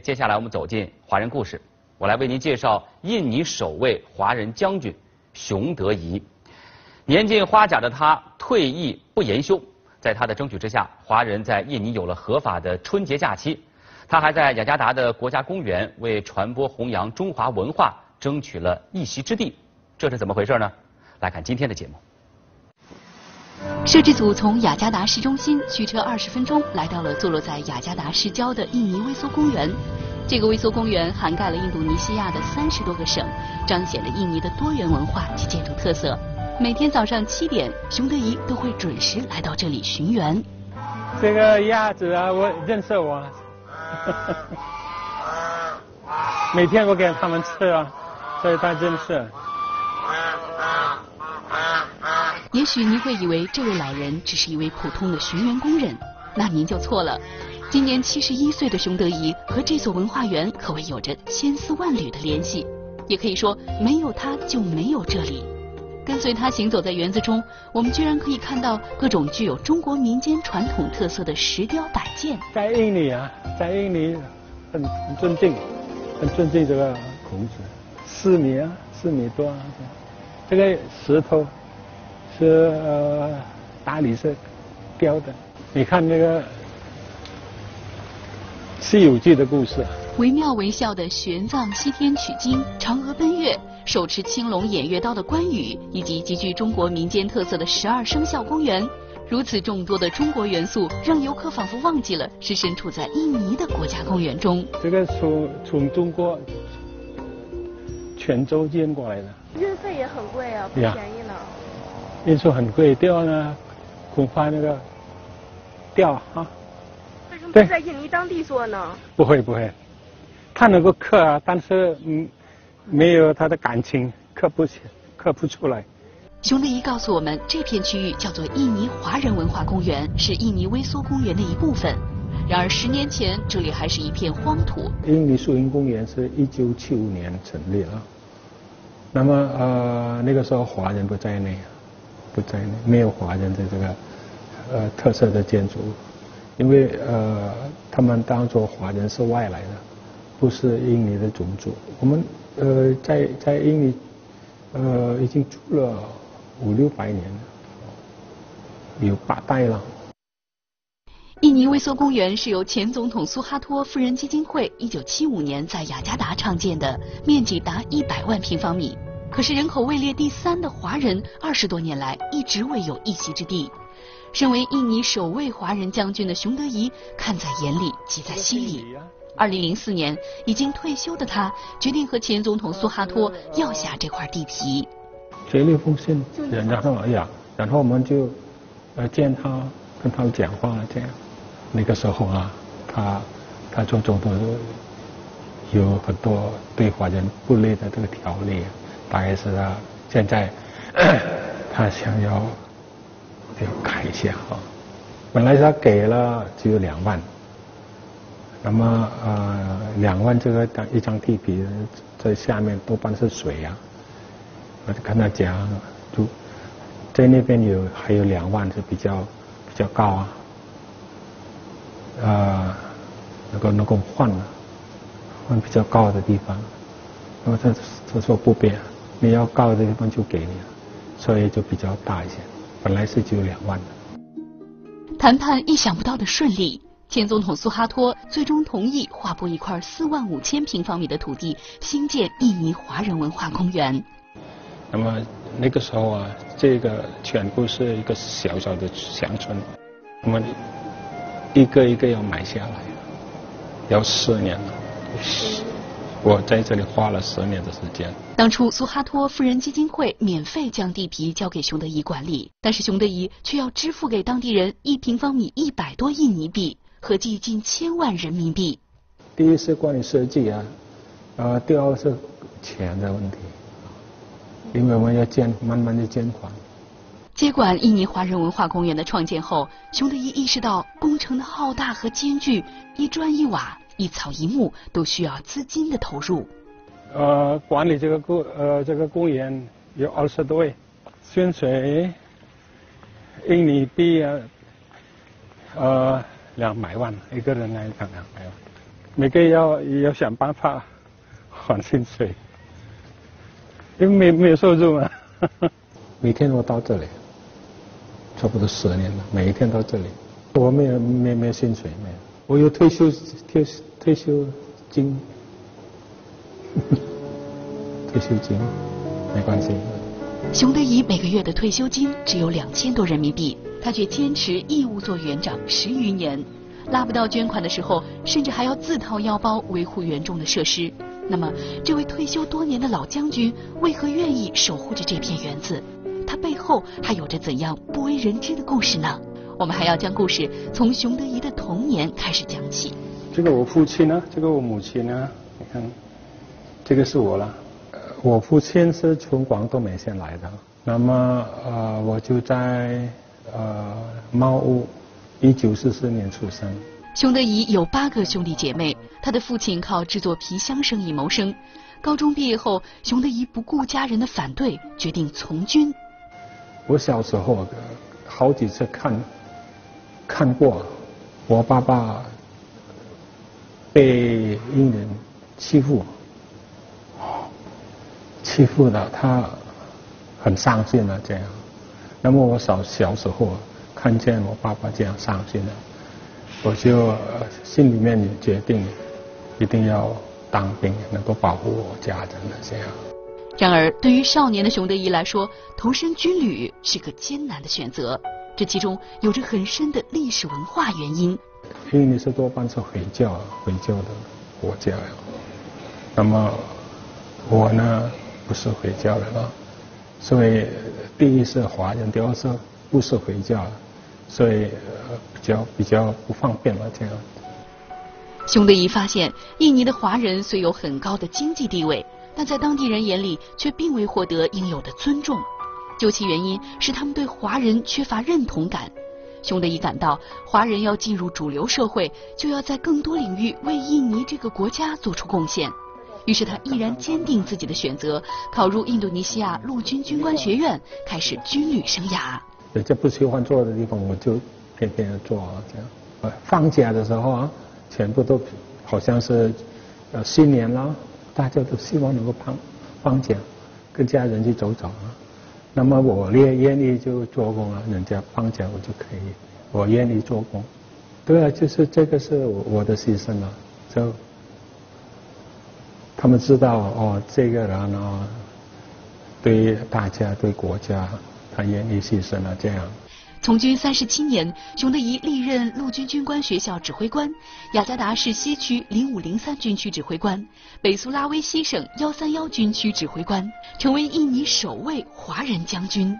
接下来我们走进华人故事，我来为您介绍印尼首位华人将军熊德仪。年近花甲的他退役不研修，在他的争取之下，华人在印尼有了合法的春节假期。他还在雅加达的国家公园为传播弘扬中华文化争取了一席之地，这是怎么回事呢？来看今天的节目。摄制组从雅加达市中心驱车20分钟，来到了坐落在雅加达市郊的印尼微缩公园。这个微缩公园涵盖了印度尼西亚的30多个省，彰显了印尼的多元文化及建筑特色。每天早上7点，熊德仪都会准时来到这里巡园。这个鸭子啊，我认识我，每天我给他们吃啊，所以他认识。也许您会以为这位老人只是一位普通的巡园工人，那您就错了。今年71岁的熊德仪和这所文化园可谓有着千丝万缕的联系，也可以说没有他就没有这里。跟随他行走在园子中，我们居然可以看到各种具有中国民间传统特色的石雕摆件。在印尼啊，在印尼很尊敬这个孔子，4米啊，4米多啊，这个石头是大理石雕的。你看那个《西游记》的故事，惟妙惟肖的玄奘西天取经、嫦娥奔月、手持青龙偃月刀的关羽，以及极具中国民间特色的12生肖公园，如此众多的中国元素，让游客仿佛忘记了是身处在印尼的国家公园中。这个从中国泉州运过来的，运费也很贵啊，不便宜呢。运输很贵，吊呢，恐怕那个吊啊。为什么不在印尼当地做呢？不会，他能够刻啊，但是没有他的感情，刻不出来。熊德仪告诉我们，这片区域叫做印尼华人文化公园，是印尼微缩公园的一部分。然而10年前，这里还是一片荒土。印尼树荫公园是1975年成立了，那么那个时候华人不在内，没有华人在这个特色的建筑，因为他们当作华人是外来的，不是印尼的种族。我们在印尼已经住了500-600年了，有8代了。印尼微缩公园是由前总统苏哈托夫人基金会1975年在雅加达创建的，面积达100万平方米。可是人口位列第3的华人20多年来一直未有一席之地。身为印尼首位华人将军的熊德仪看在眼里，急在心里。2004年已经退休的他决定和前总统苏哈托要下这块地皮。写了一封信，然后我们就见他，跟他讲话这样。那个时候啊，他做总统有很多对华人不利的这个条例，大概是他现在他想要改一下啊。本来他给了只有2万，那么2万这个一张地皮在下面多半是水啊，我就跟他讲，就在那边还有2万是比较高啊，能够换比较高的地方。那么他说不变，你要高的地方就给你了，所以就比较大一些，本来是只有2万的。谈判意想不到的顺利，前总统苏哈托最终同意划拨一块45000平方米的土地，兴建印尼华人文化公园。那么那个时候啊，这个全部是一个小小的乡村，我们一个一个要买下来，要10年了。我在这里花了10年的时间。当初苏哈托夫人基金会免费将地皮交给熊德仪管理，但是熊德仪却要支付给当地人1平方米100多印尼币，合计近1000万人民币。第一是关于设计啊，第二是钱的问题，因为我们要慢慢的捐款。接管印尼华人文化公园的创建后，熊德仪意识到工程的浩大和艰巨，一砖一瓦、一草一木都需要资金的投入。管理这个公园有20多位，薪水印尼币200万，一个人来讲200万。每个月要想办法还薪水，因为没有收入嘛。每天我到这里，差不多10年了，每一天到这里。我没有薪水，没有。我有退休金，退休金没关系。熊德仪每个月的退休金只有2000多人民币，他却坚持义务做园长10余年，拉不到捐款的时候，甚至还要自掏腰包维护园中的设施。那么，这位退休多年的老将军为何愿意守护着这片园子？他背后还有着怎样不为人知的故事呢？我们还要将故事从熊德仪的童年开始讲起。这个我父亲呢，这个我母亲呢，你看，这个是我了。我父亲是从广东梅县来的，那么我就在茅屋，1944年出生。熊德仪有8个兄弟姐妹，他的父亲靠制作皮箱生意谋生。高中毕业后，熊德仪不顾家人的反对，决定从军。我小时候好几次看过我爸爸被英人欺负的，他很伤心的这样。那么我小时候看见我爸爸这样伤心的，我就心里面也决定一定要当兵，能够保护我家人的这样。然而，对于少年的熊德仪来说，投身军旅是个艰难的选择，这其中有着很深的历史文化原因。印尼是多半是回教的国家，那么我呢不是回教人啊，所以第一是华人，第二是不是回教，所以比较不方便了这样。熊德仪发现，印尼的华人虽有很高的经济地位，但在当地人眼里却并未获得应有的尊重。究其原因，是他们对华人缺乏认同感。熊德仪感到，华人要进入主流社会，就要在更多领域为印尼这个国家做出贡献。于是他毅然坚定自己的选择，考入印度尼西亚陆军军官学院，开始军旅生涯。人家不喜欢做的地方，我就偏偏要做啊，这样。放假的时候啊，全部都好像是新年了，大家都希望能够放假，跟家人去走走啊。那么我愿意就做工啊，人家放假我就可以，我愿意做工。对啊，就是这个是我的牺牲了，就他们知道哦，这个人啊，对大家对国家，他愿意牺牲了这样。从军37年，熊德仪历任陆军军官学校指挥官、雅加达市西区0503军区指挥官、北苏拉威西省131军区指挥官，成为印尼首位华人将军。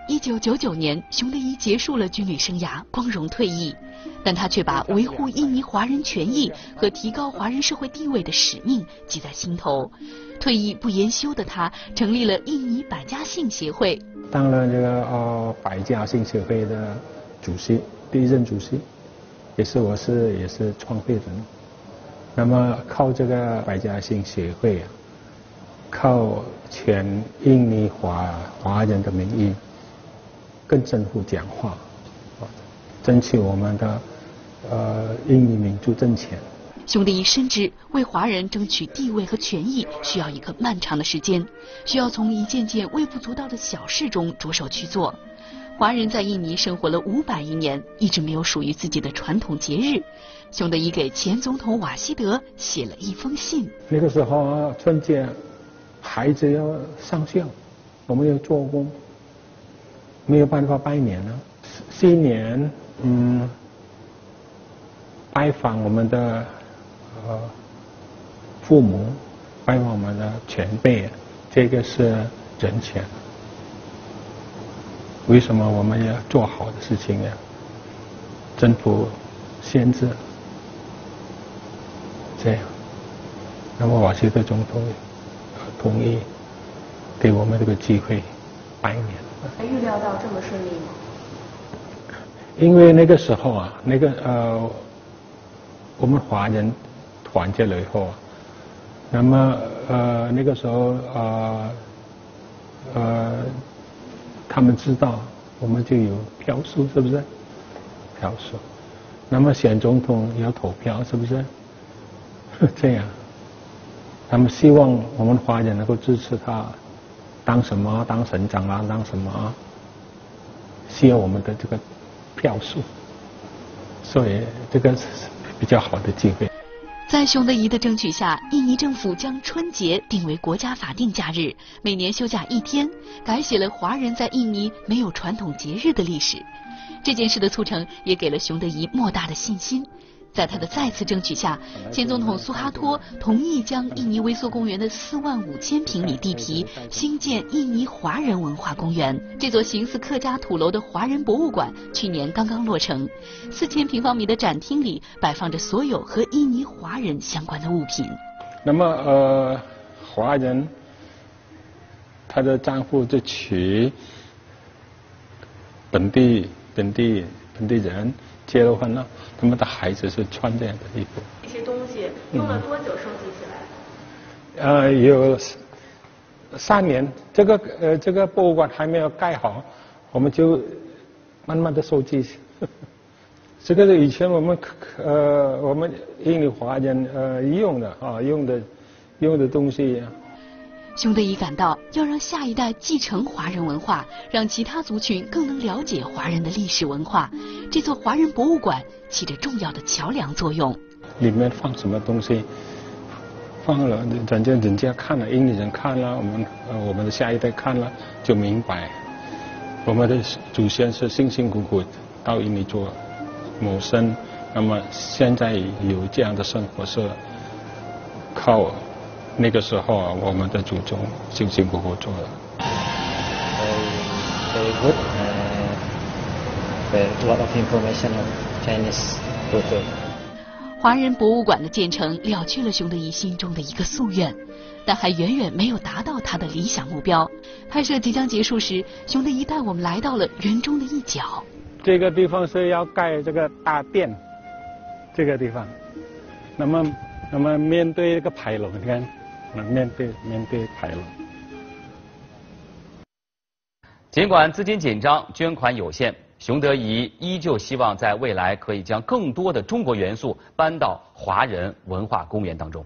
1999年，熊德仪结束了军旅生涯，光荣退役，但他却把维护印尼华人权益和提高华人社会地位的使命记在心头。退役不言休的他，成立了印尼百家姓协会，当了这个百家姓协会的主席，第一任主席，也是创会人。那么靠这个百家姓协会啊，靠全印尼华人的名义，跟政府讲话，争取我们的印尼民主政权。熊德仪深知，为华人争取地位和权益需要一个漫长的时间，需要从一件件微不足道的小事中着手去做。华人在印尼生活了501年，一直没有属于自己的传统节日。熊德仪给前总统瓦希德写了一封信。那个时候啊，春节孩子要上校，我们要做工，没有办法拜年了。新年拜访我们的父母，拜访我们的前辈，这个是人权。为什么我们要做好的事情呢？政府限制，这样，那么瓦希德总统同意给我们这个机会拜年。预料到这么顺利吗？因为那个时候啊，我们华人团结了以后，那么那个时候他们知道我们就有票数，是不是？票数，那么选总统要投票，是不是？这样，他们希望我们华人能够支持他，当什么，当省长啊，当什么，需要我们的这个票数，所以这个是比较好的机会。在熊德怡的争取下，印尼政府将春节定为国家法定假日，每年休假1天，改写了华人在印尼没有传统节日的历史。这件事的促成也给了熊德怡莫大的信心。在他的再次争取下，前总统苏哈托同意将印尼微缩公园的45000平米地皮兴建印尼华人文化公园。这座形似客家土楼的华人博物馆去年刚刚落成，4000平方米的展厅里摆放着所有和印尼华人相关的物品。那么华人他的丈夫就娶本地人。结了婚了，他们的孩子是穿这样的衣服。这些东西用了多久收集起来？有3年。这个博物馆还没有盖好，我们就慢慢的收集。这个是以前我们印尼华人用的东西。熊德怡感到，要让下一代继承华人文化，让其他族群更能了解华人的历史文化，这座华人博物馆起着重要的桥梁作用。里面放什么东西，放了人家看了，印尼人看了，我们的下一代看了，就明白我们的祖先是辛辛苦苦到印尼做谋生，那么现在有这样的生活是靠那个时候我们的祖宗辛辛苦苦做的。Very good. A lot of information on Chinese culture. 华人博物馆的建成了却了熊德怡心中的一个夙愿，但还远远没有达到他的理想目标。拍摄即将结束时，熊德怡带我们来到了园中的一角。这个地方是要盖这个大殿，这个地方，那么面对这个牌楼，你看。面对牌楼。尽管资金紧张，捐款有限，熊德怡依旧希望在未来可以将更多的中国元素搬到华人文化公园当中。